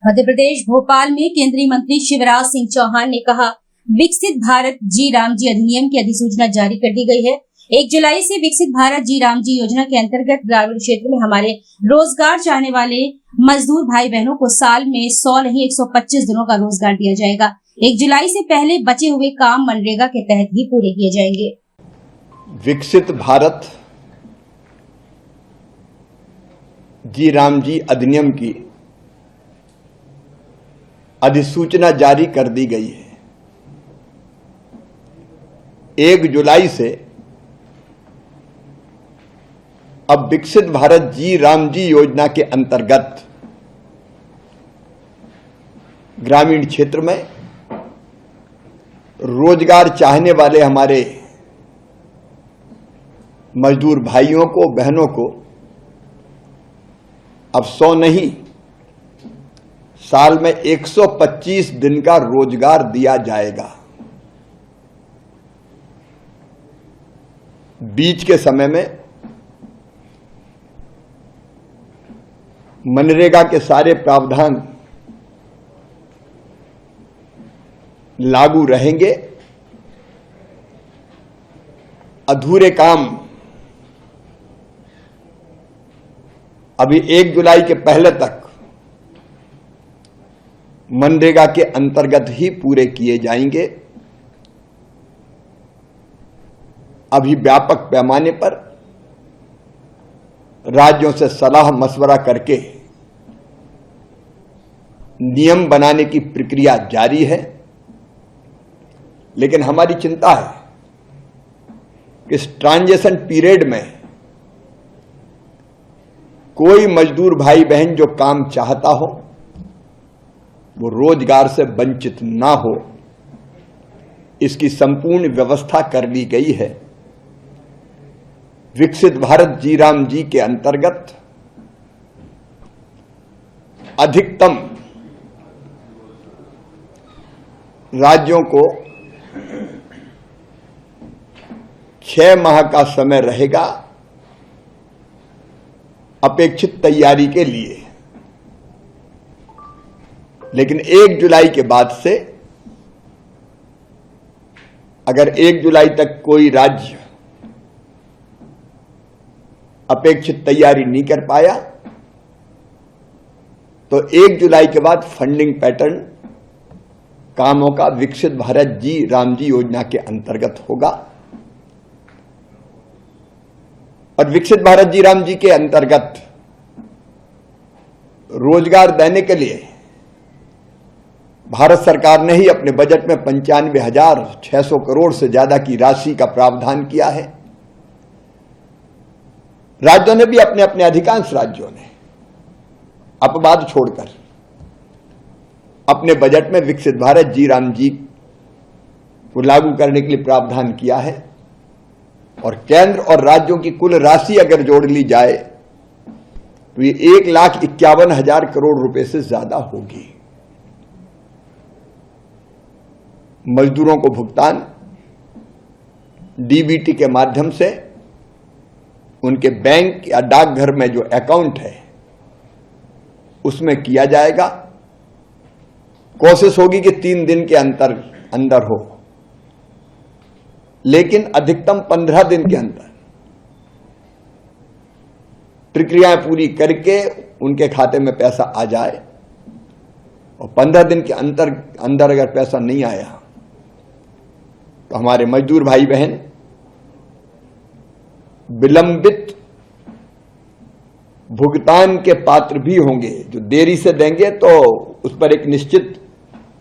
मध्य प्रदेश भोपाल में केंद्रीय मंत्री शिवराज सिंह चौहान ने कहा, विकसित भारत जी राम जी अधिनियम की अधिसूचना जारी कर दी गई है। 1 जुलाई से विकसित भारत जी राम जी योजना के अंतर्गत ग्रामीण क्षेत्र में हमारे रोजगार चाहने वाले मजदूर भाई बहनों को साल में 100 नहीं 125 दिनों का रोजगार दिया जाएगा। 1 जुलाई से पहले बचे हुए काम मनरेगा के तहत ही पूरे किए जाएंगे। विकसित भारत जी राम जी अधिनियम की अधिसूचना जारी कर दी गई है। 1 जुलाई से अब विकसित भारत जी राम जी योजना के अंतर्गत ग्रामीण क्षेत्र में रोजगार चाहने वाले हमारे मजदूर भाइयों को बहनों को अब 100 नहीं साल में 125 दिन का रोजगार दिया जाएगा। बीच के समय में मनरेगा के सारे प्रावधान लागू रहेंगे। अधूरे काम अभी 1 जुलाई के पहले तक मनरेगा के अंतर्गत ही पूरे किए जाएंगे। अभी व्यापक पैमाने पर राज्यों से सलाह मशवरा करके नियम बनाने की प्रक्रिया जारी है। लेकिन हमारी चिंता है कि इस ट्रांजिशन पीरियड में कोई मजदूर भाई बहन जो काम चाहता हो वो रोजगार से वंचित ना हो, इसकी संपूर्ण व्यवस्था कर ली गई है। विकसित भारत जी राम जी के अंतर्गत अधिकतम राज्यों को 6 माह का समय रहेगा अपेक्षित तैयारी के लिए। लेकिन 1 जुलाई के बाद से अगर 1 जुलाई तक कोई राज्य अपेक्षित तैयारी नहीं कर पाया तो 1 जुलाई के बाद फंडिंग पैटर्न कामों का विकसित भारत जी राम जी योजना के अंतर्गत होगा। और विकसित भारत जी राम जी के अंतर्गत रोजगार देने के लिए भारत सरकार ने ही अपने बजट में 95,600 करोड़ से ज्यादा की राशि का प्रावधान किया है। राज्यों ने भी अपने अधिकांश राज्यों ने अपवाद छोड़कर अपने बजट में विकसित भारत जी राम जी को लागू करने के लिए प्रावधान किया है। और केंद्र और राज्यों की कुल राशि अगर जोड़ ली जाए तो ये 1,51,000 करोड़ रुपए से ज्यादा होगी। मजदूरों को भुगतान डीबीटी के माध्यम से उनके बैंक या डाकघर में जो अकाउंट है उसमें किया जाएगा। कोशिश होगी कि 3 दिन के अंदर हो, लेकिन अधिकतम 15 दिन के अंदर प्रक्रियाएं पूरी करके उनके खाते में पैसा आ जाए। और 15 दिन के अंदर अगर पैसा नहीं आया तो हमारे मजदूर भाई बहन विलंबित भुगतान के पात्र भी होंगे। जो देरी से देंगे तो उस पर एक निश्चित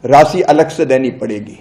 राशि अलग से देनी पड़ेगी।